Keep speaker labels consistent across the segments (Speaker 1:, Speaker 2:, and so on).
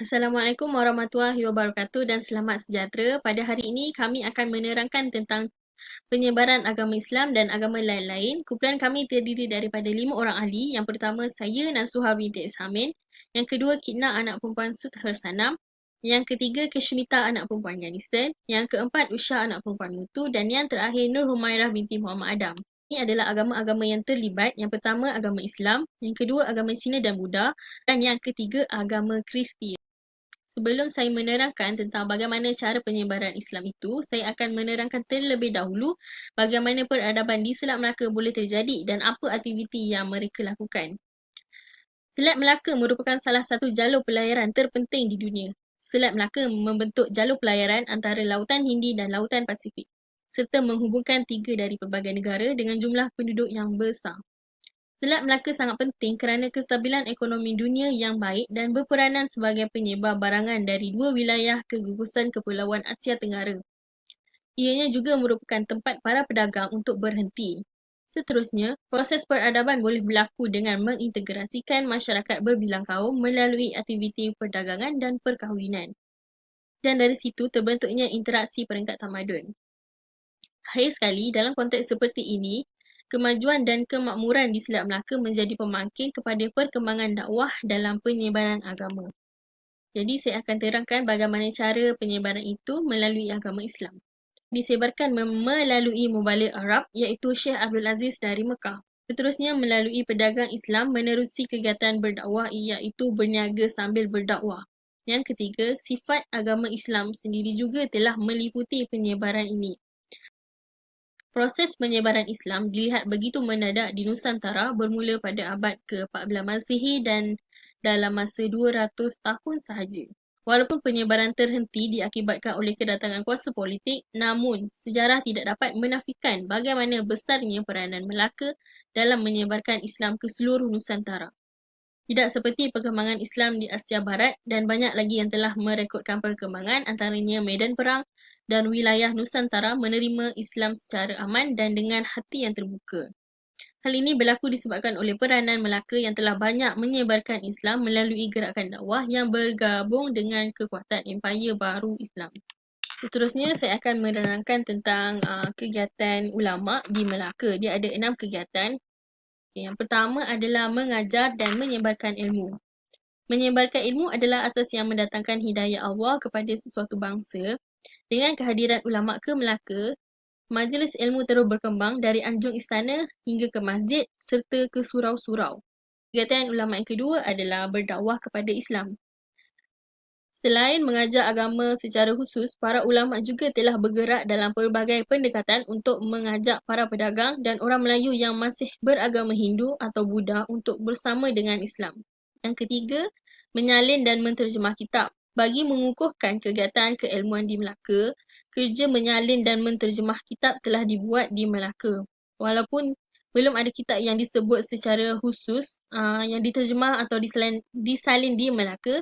Speaker 1: Assalamualaikum warahmatullahi wabarakatuh dan selamat sejahtera. Pada hari ini kami akan menerangkan tentang penyebaran agama Islam dan agama lain-lain. Kumpulan kami terdiri daripada 5 orang ahli. Yang pertama saya Nasuha binti Ishamin. Yang kedua Kitna anak perempuan Sud Hersanam. Yang ketiga Keshmita anak perempuan Yanisen. Yang keempat Usha anak perempuan Mutu. Dan yang terakhir Nur Humairah binti Muhammad Adam. Ini adalah agama-agama yang terlibat. Yang pertama agama Islam. Yang kedua agama Cina dan Buddha. Dan yang ketiga agama Kristian. Sebelum saya menerangkan tentang bagaimana cara penyebaran Islam itu, saya akan menerangkan terlebih dahulu bagaimana peradaban di Selat Melaka boleh terjadi dan apa aktiviti yang mereka lakukan. Selat Melaka merupakan salah satu jalur pelayaran terpenting di dunia. Selat Melaka membentuk jalur pelayaran antara Lautan Hindi dan Lautan Pasifik, serta menghubungkan 3 dari pelbagai negara dengan jumlah penduduk yang besar. Selat Melaka sangat penting kerana kestabilan ekonomi dunia yang baik dan berperanan sebagai penyebar barangan dari 2 wilayah ke gugusan Kepulauan Asia Tenggara. Ianya juga merupakan tempat para pedagang untuk berhenti. Seterusnya, proses peradaban boleh berlaku dengan mengintegrasikan masyarakat berbilang kaum melalui aktiviti perdagangan dan perkahwinan. Dan dari situ terbentuknya interaksi peringkat tamadun. Akhir sekali, dalam konteks seperti ini, kemajuan dan kemakmuran di Selat Melaka menjadi pemangkin kepada perkembangan dakwah dalam penyebaran agama. Jadi, saya akan terangkan bagaimana cara penyebaran itu melalui agama Islam. Disebarkan melalui Mubalik Arab, iaitu Syekh Abdul Aziz dari Mekah. Seterusnya, melalui pedagang Islam menerusi kegiatan berdakwah, iaitu berniaga sambil berdakwah. Yang ketiga, sifat agama Islam sendiri juga telah meliputi penyebaran ini. Proses penyebaran Islam dilihat begitu mendadak di Nusantara bermula pada abad ke-14 Masihi dan dalam masa 200 tahun sahaja. Walaupun penyebaran terhenti diakibatkan oleh kedatangan kuasa politik, namun sejarah tidak dapat menafikan bagaimana besarnya peranan Melaka dalam menyebarkan Islam ke seluruh Nusantara. Tidak seperti perkembangan Islam di Asia Barat dan banyak lagi yang telah merekodkan perkembangan antaranya medan perang dan wilayah Nusantara menerima Islam secara aman dan dengan hati yang terbuka. Hal ini berlaku disebabkan oleh peranan Melaka yang telah banyak menyebarkan Islam melalui gerakan dakwah yang bergabung dengan kekuatan Empayar Baru Islam. Seterusnya, saya akan menerangkan tentang kegiatan ulama di Melaka. Dia ada 6 kegiatan. Yang pertama adalah mengajar dan menyebarkan ilmu. Menyebarkan ilmu adalah asas yang mendatangkan hidayah Allah kepada sesuatu bangsa. Dengan kehadiran ulama ke Melaka, majlis ilmu terus berkembang dari anjung istana hingga ke masjid serta ke surau-surau. Kegiatan ulama yang kedua adalah berdakwah kepada Islam. Selain mengajar agama secara khusus, para ulama juga telah bergerak dalam pelbagai pendekatan untuk mengajak para pedagang dan orang Melayu yang masih beragama Hindu atau Buddha untuk bersama dengan Islam. Yang ketiga, menyalin dan menterjemah kitab. Bagi mengukuhkan kegiatan keilmuan di Melaka, kerja menyalin dan menterjemah kitab telah dibuat di Melaka. Walaupun belum ada kitab yang disebut secara khusus yang diterjemah atau disalin di Melaka,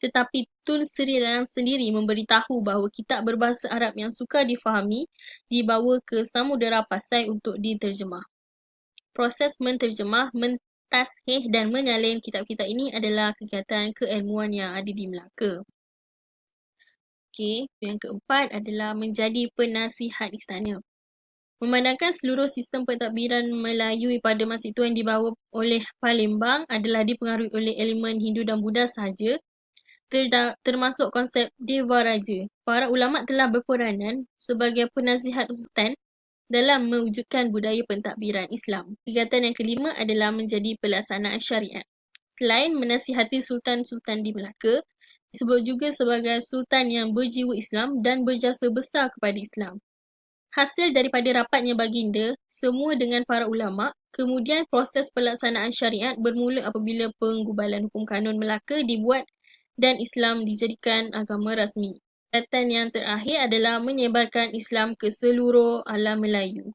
Speaker 1: tetapi Tun Sri Lanang sendiri memberitahu bahawa kitab berbahasa Arab yang sukar difahami dibawa ke Samudera Pasai untuk diterjemah. Proses menterjemah, mentashih dan menyalin kitab-kitab ini adalah kegiatan keilmuan yang ada di Melaka. Okey, yang keempat adalah menjadi penasihat istana. Memandangkan seluruh sistem pentadbiran Melayu pada masa itu yang dibawa oleh Palembang adalah dipengaruhi oleh elemen Hindu dan Buddha sahaja, termasuk konsep Dewa Raja. Para ulama telah berperanan sebagai penasihat sultan dalam mewujudkan budaya pentadbiran Islam. Kegiatan yang kelima adalah menjadi pelaksanaan syariat. Selain menasihati sultan-sultan di Melaka, disebut juga sebagai sultan yang berjiwa Islam dan berjasa besar kepada Islam. Hasil daripada rapatnya baginda, semua dengan para ulama, kemudian proses pelaksanaan syariat bermula apabila penggubalan hukum kanun Melaka dibuat dan Islam dijadikan agama rasmi. Kegiatan yang terakhir adalah menyebarkan Islam ke seluruh alam Melayu.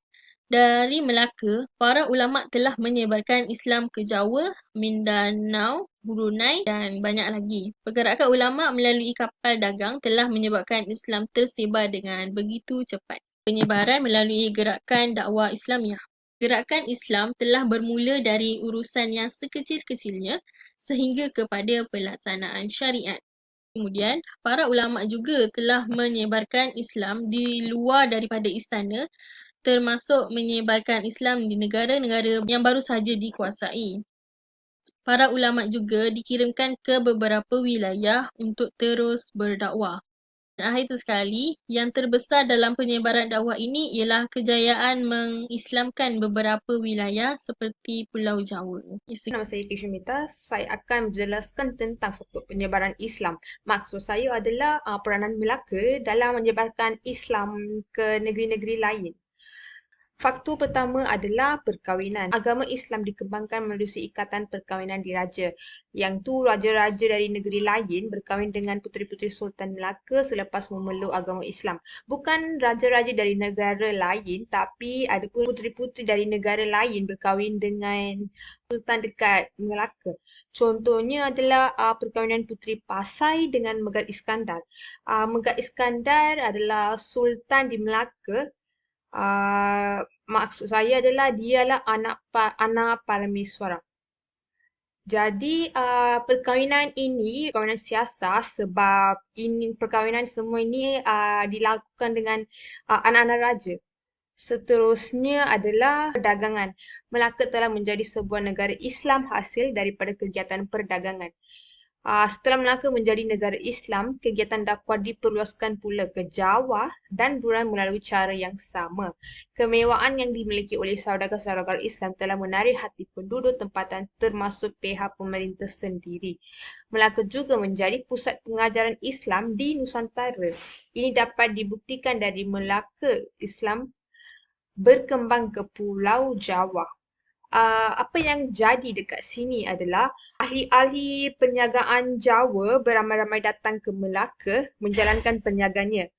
Speaker 1: Dari Melaka, para ulama telah menyebarkan Islam ke Jawa, Mindanao, Brunei dan banyak lagi. Pergerakan ulama melalui kapal dagang telah menyebabkan Islam tersebar dengan begitu cepat. Penyebaran melalui gerakan dakwah Islamiah. Gerakan Islam telah bermula dari urusan yang sekecil-kecilnya sehingga kepada pelaksanaan syariat. Kemudian, para ulama juga telah menyebarkan Islam di luar daripada istana, termasuk menyebarkan Islam di negara-negara yang baru saja dikuasai. Para ulama juga dikirimkan ke beberapa wilayah untuk terus berdakwah. Dan akhir sekali, yang terbesar dalam penyebaran dakwah ini ialah kejayaan mengislamkan beberapa wilayah seperti Pulau Jawa.
Speaker 2: Nama saya Kishmita. Saya akan menjelaskan tentang faktor penyebaran Islam. Maksud saya adalah peranan Melaka dalam menyebarkan Islam ke negeri-negeri lain. Faktor pertama adalah perkahwinan. Agama Islam dikembangkan melalui ikatan perkahwinan diraja. Yang tu raja-raja dari negeri lain berkahwin dengan puteri-puteri Sultan Melaka selepas memeluk agama Islam. Bukan raja-raja dari negara lain, tapi ada pun puteri-puteri dari negara lain berkahwin dengan Sultan dekat Melaka. Contohnya adalah perkahwinan Puteri Pasai dengan Megat Iskandar. Megat Iskandar adalah Sultan di Melaka. Maksud saya adalah dialah anak Parameswara. Jadi perkahwinan ini perkahwinan siasat sebab ini perkahwinan semua ini dilakukan dengan anak-anak raja. Seterusnya adalah perdagangan. Melaka telah menjadi sebuah negara Islam hasil daripada kegiatan perdagangan. Setelah Melaka menjadi negara Islam, kegiatan dakwah diperluaskan pula ke Jawa dan Brunei melalui cara yang sama. Kemewahan yang dimiliki oleh saudagar-saudagar Islam telah menarik hati penduduk tempatan termasuk pihak pemerintah sendiri. Melaka juga menjadi pusat pengajaran Islam di Nusantara. Ini dapat dibuktikan dari Melaka Islam berkembang ke Pulau Jawa. Apa yang jadi dekat sini adalah ahli-ahli perniagaan Jawa beramai-ramai datang ke Melaka menjalankan perniagaannya.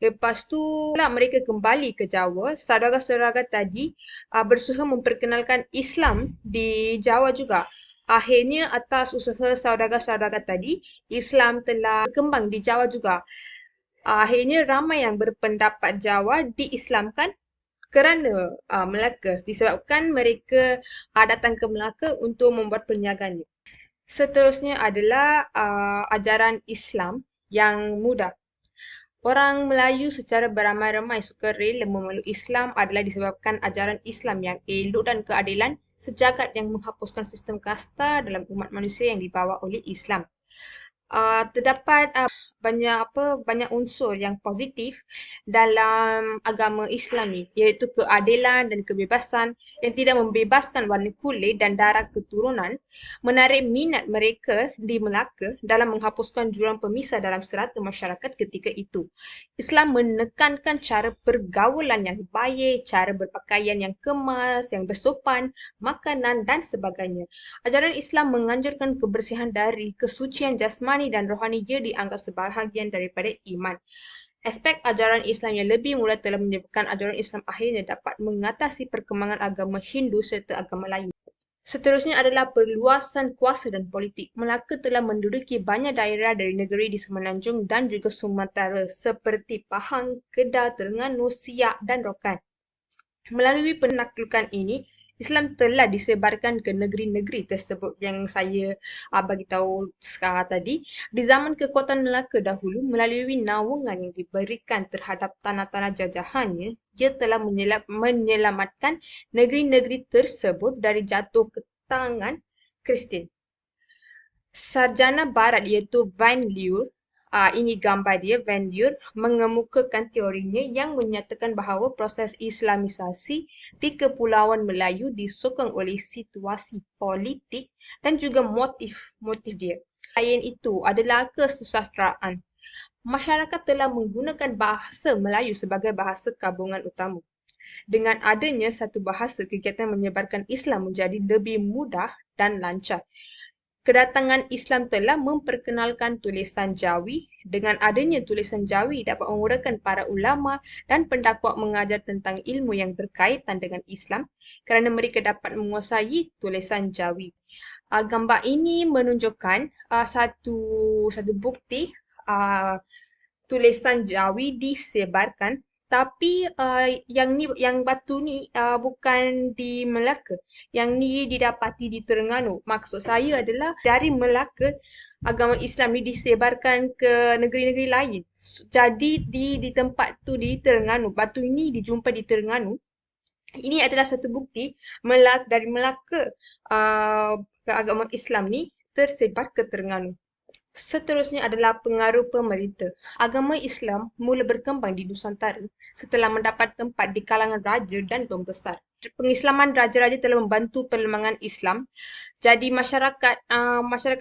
Speaker 2: Lepas tu lah mereka kembali ke Jawa. Saudara-saudara tadi berusaha memperkenalkan Islam di Jawa juga. Akhirnya atas usaha saudara-saudara tadi, Islam telah berkembang di Jawa juga. Akhirnya ramai yang berpendapat Jawa diislamkan kerana Melaka disebabkan mereka datang ke Melaka untuk membuat perniagaannya. Seterusnya adalah ajaran Islam yang mudah. Orang Melayu secara beramai-ramai suka rela memeluk Islam adalah disebabkan ajaran Islam yang elok dan keadilan sejagat yang menghapuskan sistem kasta dalam umat manusia yang dibawa oleh Islam. Terdapat banyak unsur yang positif dalam agama Islam ni, iaitu keadilan dan kebebasan yang tidak membebaskan warna kulit dan darah keturunan, menarik minat mereka di Melaka dalam menghapuskan jurang pemisah dalam serata masyarakat ketika itu. Islam menekankan cara pergaulan yang baik, cara berpakaian yang kemas, yang bersopan, makanan dan sebagainya. Ajaran Islam menganjurkan kebersihan dari kesucian jasmani dan rohani ia dianggap sebahagian daripada iman. Aspek ajaran Islam yang lebih mudah telah menyebabkan ajaran Islam akhirnya dapat mengatasi perkembangan agama Hindu serta agama lain. Seterusnya adalah perluasan kuasa dan politik. Melaka telah menduduki banyak daerah dari negeri di Semenanjung dan juga Sumatera seperti Pahang, Kedah, Terengganu, Siak dan Rokan. Melalui penaklukan ini, Islam telah disebarkan ke negeri-negeri tersebut yang saya bagi tahu sekarang tadi. Di zaman kekuatan Melaka dahulu, melalui naungan yang diberikan terhadap tanah-tanah jajahannya, ia telah menyelamatkan negeri-negeri tersebut dari jatuh ke tangan Kristian. Sarjana Barat iaitu Van Lier, ini gambar dia, Van Lier, mengemukakan teorinya yang menyatakan bahawa proses Islamisasi di Kepulauan Melayu disokong oleh situasi politik dan juga motif dia. Selain itu adalah kesusastraan. Masyarakat telah menggunakan bahasa Melayu sebagai bahasa gabungan utama. Dengan adanya satu bahasa, kegiatan menyebarkan Islam menjadi lebih mudah dan lancar. Kedatangan Islam telah memperkenalkan tulisan Jawi. Dengan adanya tulisan Jawi dapat memudahkan para ulama dan pendakwa mengajar tentang ilmu yang berkaitan dengan Islam kerana mereka dapat menguasai tulisan Jawi. Gambar ini menunjukkan satu bukti tulisan Jawi disebarkan Tapi yang batu ni bukan di Melaka. Yang ni didapati di Terengganu. Maksud saya adalah dari Melaka agama Islam ni disebarkan ke negeri-negeri lain. Jadi di tempat tu di Terengganu, batu ini dijumpa di Terengganu. Ini adalah satu bukti dari Melaka ke agama Islam ni tersebar ke Terengganu. Seterusnya adalah pengaruh pemerintah. Agama Islam mula berkembang di Nusantara setelah mendapat tempat di kalangan raja dan pembesar. Pengislaman raja-raja telah membantu perkembangan Islam. Jadi masyarakat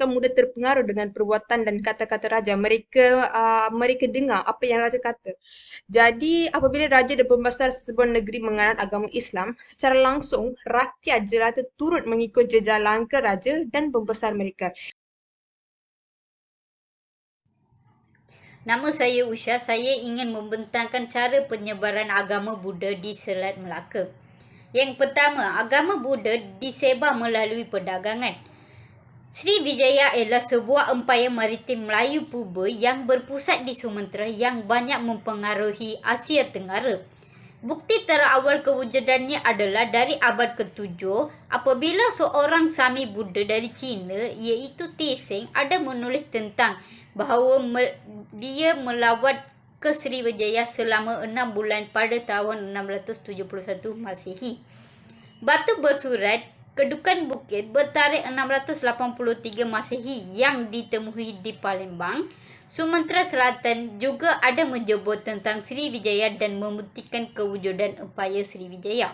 Speaker 2: mudah terpengaruh dengan perbuatan dan kata-kata raja. Mereka dengar apa yang raja kata. Jadi apabila raja dan pembesar sebuah negeri menganut agama Islam, secara langsung rakyat jelata turut mengikut jejak langkah raja dan pembesar mereka.
Speaker 3: Nama saya Usha, saya ingin membentangkan cara penyebaran agama Buddha di Selat Melaka. Yang pertama, agama Buddha disebar melalui perdagangan. Sriwijaya ialah sebuah empayar maritim Melayu purba yang berpusat di Sumatera yang banyak mempengaruhi Asia Tenggara. Bukti terawal kewujudannya adalah dari abad ke-7 apabila seorang Sami Buddha dari China iaitu Tseng ada menulis tentang bahawa dia melawat ke Sriwijaya selama 6 bulan pada tahun 671 Masehi. Batu bersurat kedukan bukit bertarikh 683 Masehi yang ditemui di Palembang, Sumatera Selatan juga ada menyebut tentang Sriwijaya dan membuktikan kewujudan empayar Sriwijaya.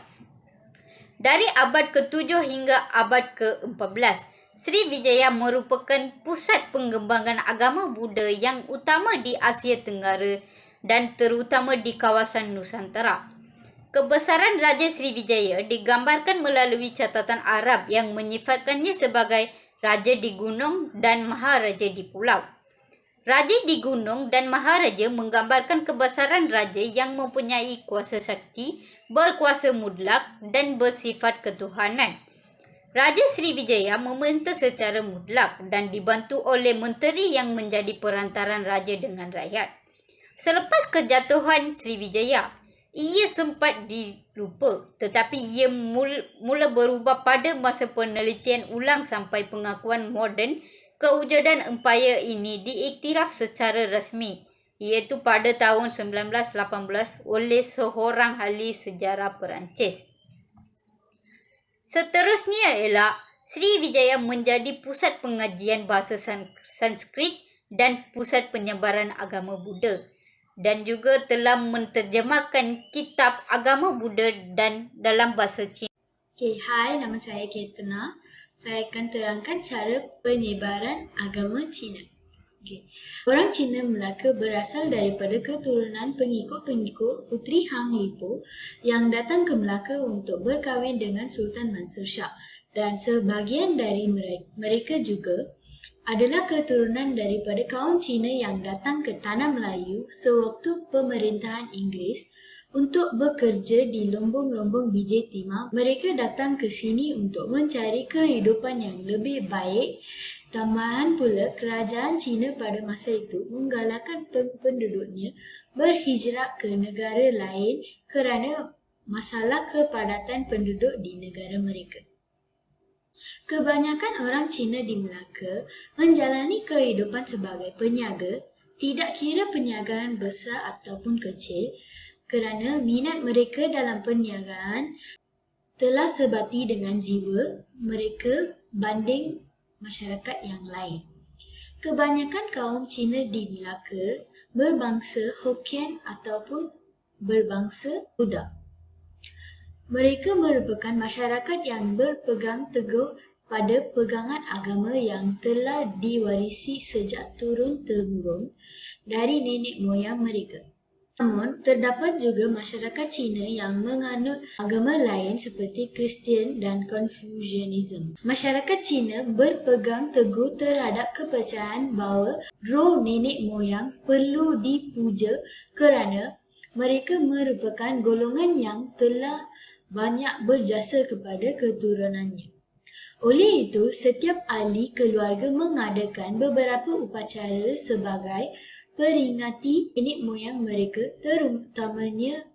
Speaker 3: Dari abad ke-7 hingga abad ke-14, Sriwijaya merupakan pusat pengembangan agama Buddha yang utama di Asia Tenggara dan terutama di kawasan Nusantara. Kebesaran Raja Sriwijaya digambarkan melalui catatan Arab yang menyifatkannya sebagai Raja di Gunung dan Maharaja di Pulau. Raja di Gunung dan Maharaja menggambarkan kebesaran raja yang mempunyai kuasa sakti, berkuasa mutlak dan bersifat ketuhanan. Raja Sriwijaya memerintah secara mutlak dan dibantu oleh menteri yang menjadi perantaran raja dengan rakyat. Selepas kejatuhan Sriwijaya, ia sempat dilupa tetapi ia mula berubah pada masa penelitian ulang sampai pengakuan moden kewujudan empayar ini diiktiraf secara rasmi iaitu pada tahun 1918 oleh seorang ahli sejarah Perancis. Seterusnya ialah Sriwijaya menjadi pusat pengajian bahasa Sanskrit dan pusat penyebaran agama Buddha dan juga telah menterjemahkan kitab agama Buddha dan dalam bahasa Cina.
Speaker 4: Hai, nama saya Ketana. Saya akan terangkan cara penyebaran agama Cina. Orang Cina Melaka berasal daripada keturunan pengikut-pengikut Puteri Hang Lipo yang datang ke Melaka untuk berkahwin dengan Sultan Mansur Shah, dan sebahagian dari mereka juga adalah keturunan daripada kaum Cina yang datang ke Tanah Melayu sewaktu pemerintahan Inggeris untuk bekerja di lumbung-lumbung biji timah. Mereka datang ke sini untuk mencari kehidupan yang lebih baik. Tambahan pula, kerajaan Cina pada masa itu menggalakkan penduduknya berhijrah ke negara lain kerana masalah kepadatan penduduk di negara mereka. Kebanyakan orang Cina di Melaka menjalani kehidupan sebagai peniaga, tidak kira perniagaan besar ataupun kecil, kerana minat mereka dalam perniagaan telah sebati dengan jiwa mereka banding masyarakat yang lain. Kebanyakan kaum Cina di Melaka berbangsa Hokkien ataupun berbangsa Buddha. Mereka merupakan masyarakat yang berpegang teguh pada pegangan agama yang telah diwarisi sejak turun-temurun dari nenek moyang mereka. Namun, terdapat juga masyarakat Cina yang menganut agama lain seperti Kristian dan Confucianism. Masyarakat Cina berpegang teguh terhadap kepercayaan bahawa roh nenek moyang perlu dipuja kerana mereka merupakan golongan yang telah banyak berjasa kepada keturunannya. Oleh itu, setiap ahli keluarga mengadakan beberapa upacara sebagai peringati nenek moyang mereka, terutamanya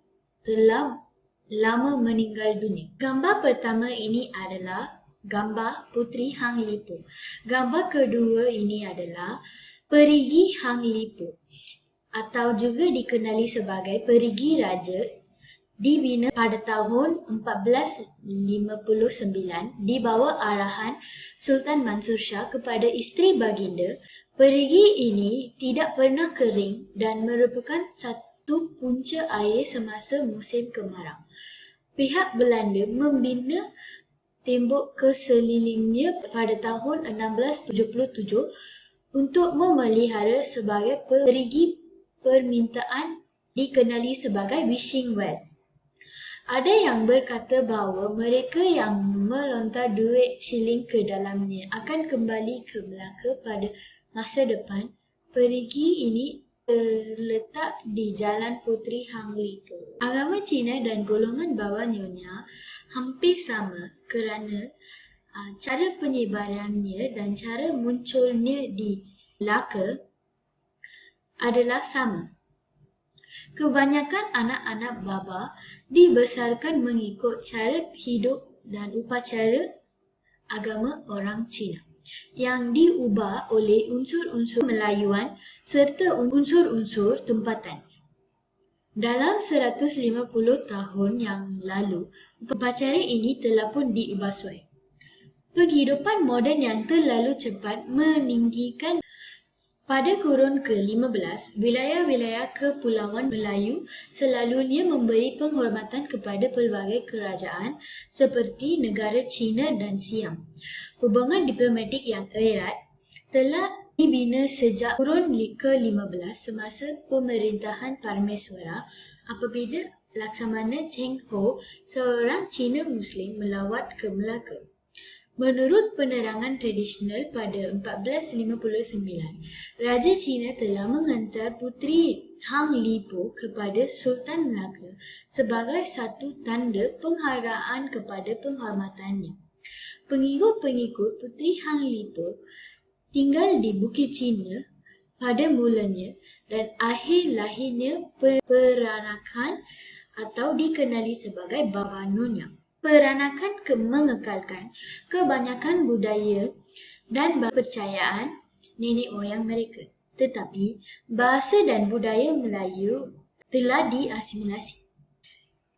Speaker 4: telah lama meninggal dunia. Gambar pertama ini adalah gambar Puteri Hang Lipo. Gambar kedua ini adalah Perigi Hang Lipo atau juga dikenali sebagai Perigi Raja, dibina pada tahun 1459 di bawah arahan Sultan Mansur Shah kepada isteri baginda. Perigi ini tidak pernah kering dan merupakan satu punca air semasa musim kemarau. Pihak Belanda membina tembok keselilingnya pada tahun 1677 untuk memelihara sebagai perigi permintaan, dikenali sebagai wishing well. Ada yang berkata bahawa mereka yang melontar duit shilling ke dalamnya akan kembali ke Melaka pada masa depan. Perigi ini terletak di Jalan Puteri Hang Lipo. Agama Cina dan golongan bawah nyonya hampir sama kerana cara penyebarannya dan cara munculnya di Melaka adalah sama. Kebanyakan anak-anak baba dibesarkan mengikut cara hidup dan upacara agama orang Cina yang diubah oleh unsur-unsur Melayuan serta unsur-unsur tempatan. Dalam 150 tahun yang lalu, upacara ini telah pun diubah suai. Penghidupan moden yang terlalu cepat meninggikan. Pada kurun ke-15, wilayah-wilayah kepulauan Melayu selalunya memberi penghormatan kepada pelbagai kerajaan seperti negara China dan Siam. Hubungan diplomatik yang erat telah dibina sejak kurun ke-15 semasa pemerintahan Parameswara apabila Laksamana Cheng Ho, seorang Cina Muslim, melawat ke Melaka. Menurut penerangan tradisional pada 1459, Raja Cina telah menghantar Puteri Hang Lipo kepada Sultan Melaka sebagai satu tanda penghargaan kepada penghormatannya. Pengikut-pengikut Puteri Hang Lipo tinggal di Bukit Cina pada mulanya dan akhir lahirnya peranakan atau dikenali sebagai Baba Nyonya. Peranakan mengekalkan kebanyakan budaya dan kepercayaan nenek moyang mereka. Tetapi bahasa dan budaya Melayu telah diasimilasi.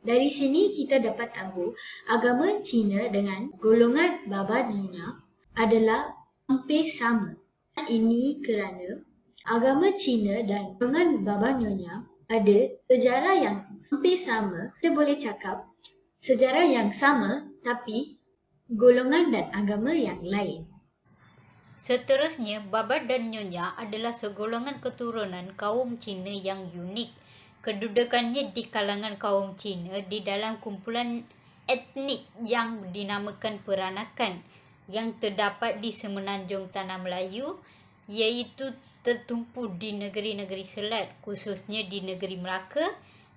Speaker 4: Dari sini kita dapat tahu agama Cina dengan golongan Baba Nyonya adalah hampir sama. Ini kerana agama Cina dan golongan Baba Nyonya ada sejarah yang hampir sama. Kita boleh cakap sejarah yang sama tapi golongan dan agama yang lain.
Speaker 3: Seterusnya, Baba dan Nyonya adalah segolongan keturunan kaum Cina yang unik. Kedudukannya di kalangan kaum Cina di dalam kumpulan etnik yang dinamakan peranakan yang terdapat di semenanjung Tanah Melayu, iaitu tertumpu di negeri-negeri selat, khususnya di negeri Melaka,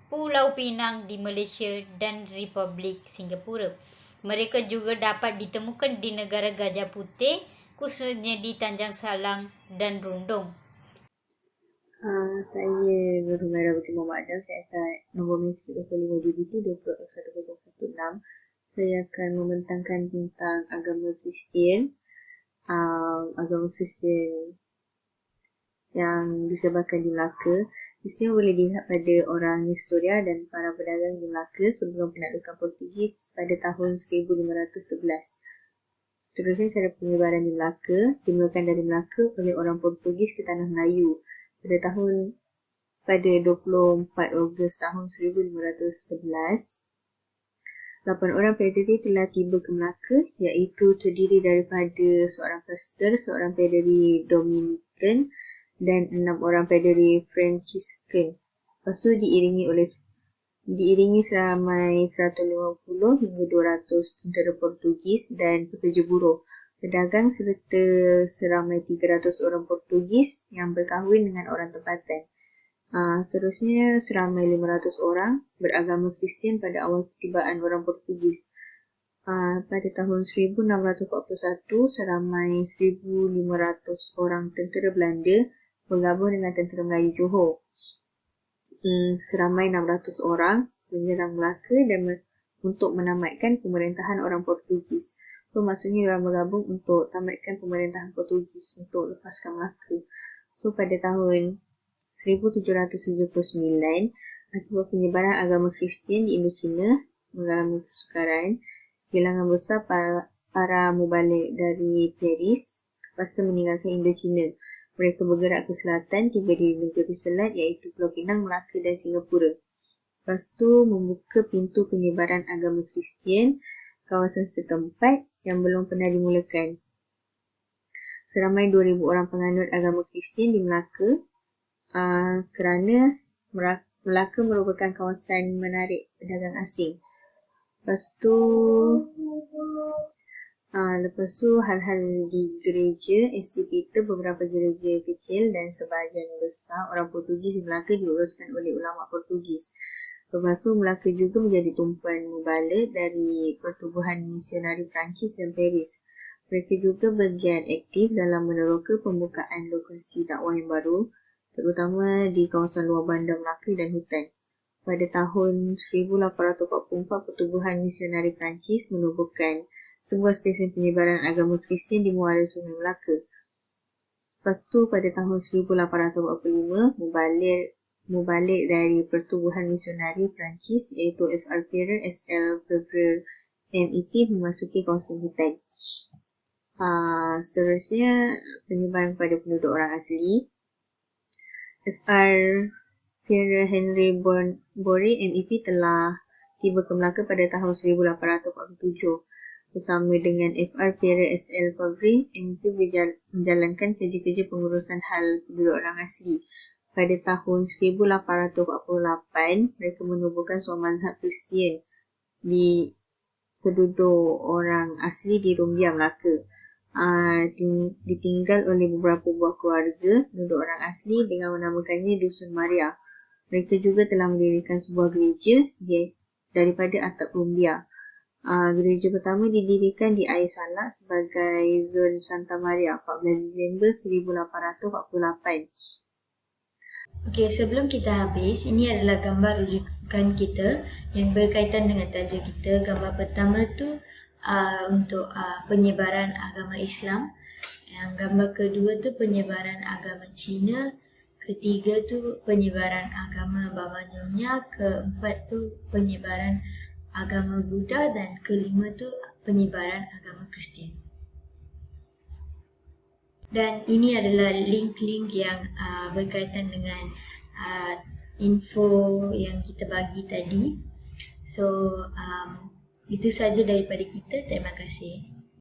Speaker 3: Pulau Pinang di Malaysia dan Republik Singapura. Mereka juga dapat ditemukan di negara Gajah Putih, khususnya di Tanjung Salang dan Rundong.
Speaker 5: Saya Nur Humaira binti Muhammad Adam. Saya akan nombor misi 25 DBT 21016. Saya akan membentangkan tentang agama Kristian. Agama Kristian yang disebarkan di Melaka. Di sini boleh dilihat pada orang Historia dan para pedagang di Melaka sebelum penaklukan Portugis pada tahun 1511. Seterusnya, cara penyebaran di Melaka dimulakan dari Melaka oleh orang Portugis ke Tanah Melayu pada 24 Ogos tahun 1511. 8 orang paderi telah tiba ke Melaka, iaitu terdiri daripada seorang pastor, seorang paderi Dominican dan 6 orang paderi Franciscan. Lepas tu diiringi seramai 150 hingga 200 tentera Portugis dan pekerja buruh, pedagang serta seramai 300 orang Portugis yang berkahwin dengan orang tempatan. Seterusnya, seramai 500 orang beragama Kristian pada awal ketibaan orang Portugis. Pada tahun 1641, seramai 1,500 orang tentera Belanda bergabung dengan Tentera Melayu Johor. Seramai 600 orang menyerang Melaka dan untuk menamatkan pemerintahan orang Portugis. So maksudnya orang bergabung untuk tamatkan pemerintahan Portugis untuk lepaskan Melaka. So pada tahun 1779, akibat penyebaran agama Kristian di Indochina mengalami kesukaran, bilangan besar para mubalik dari Paris terpaksa meninggalkan Indochina. Mereka bergerak ke selatan, tiba di negeri selat iaitu Pulau Pinang, Melaka dan Singapura. Lepas tu membuka pintu penyebaran agama Kristian kawasan setempat yang belum pernah dimulakan. Seramai 2,000 orang penganut agama Kristian di Melaka kerana Melaka merupakan kawasan menarik pedagang asing. Lepas tu hal-hal di gereja St. Peter, beberapa gereja kecil dan sebahagian besar orang Portugis di Melaka diuruskan oleh ulama Portugis. Lepas tu Melaka juga menjadi tumpuan mubalik dari pertubuhan misionari Perancis dan Paris. Mereka juga bagian aktif dalam meneroka pembukaan lokasi dakwah yang baru, terutama di kawasan luar bandar Melaka dan hutan. Pada tahun 1844, pertubuhan misionari Perancis menubuhkan sebuah stesen penyebaran agama Kristian di muara Sungai Melaka. Lepas tu pada tahun 1845, mubalik dari pertubuhan misionari Perancis iaitu Fr. Pierre S.L. Fabre MEP memasuki kawasan hutan. Seterusnya, penyebaran kepada penduduk orang asli. Fr. Pierre Henry Bore MEP telah tiba ke Melaka pada tahun 1847. Bersama dengan Fr. Pierre S.L. Fabre, MEP menjalankan kerja-kerja pengurusan hal penduduk orang asli. Pada tahun 1848, mereka menubuhkan sebuah mazhab Kristian di penduduk orang asli di Rumbia, Melaka. Ditinggal oleh beberapa buah keluarga penduduk orang asli dengan menamakannya Dusun Maria. Mereka juga telah mendirikan sebuah gereja daripada atap Rumbia. Gereja pertama didirikan di Air Salak sebagai Zon Santa Maria 14 Disember 1848.
Speaker 4: Okey, sebelum kita habis, ini adalah gambar rujukan kita yang berkaitan dengan tajuk kita. Gambar pertama tu untuk penyebaran agama Islam. Yang gambar kedua tu penyebaran agama Cina. Ketiga tu penyebaran agama Baba Nyonya. Keempat tu penyebaran agama Buddha dan kelima tu penyebaran agama Kristian. Dan ini adalah link-link yang berkaitan dengan info yang kita bagi tadi. So, itu saja daripada kita. Terima kasih.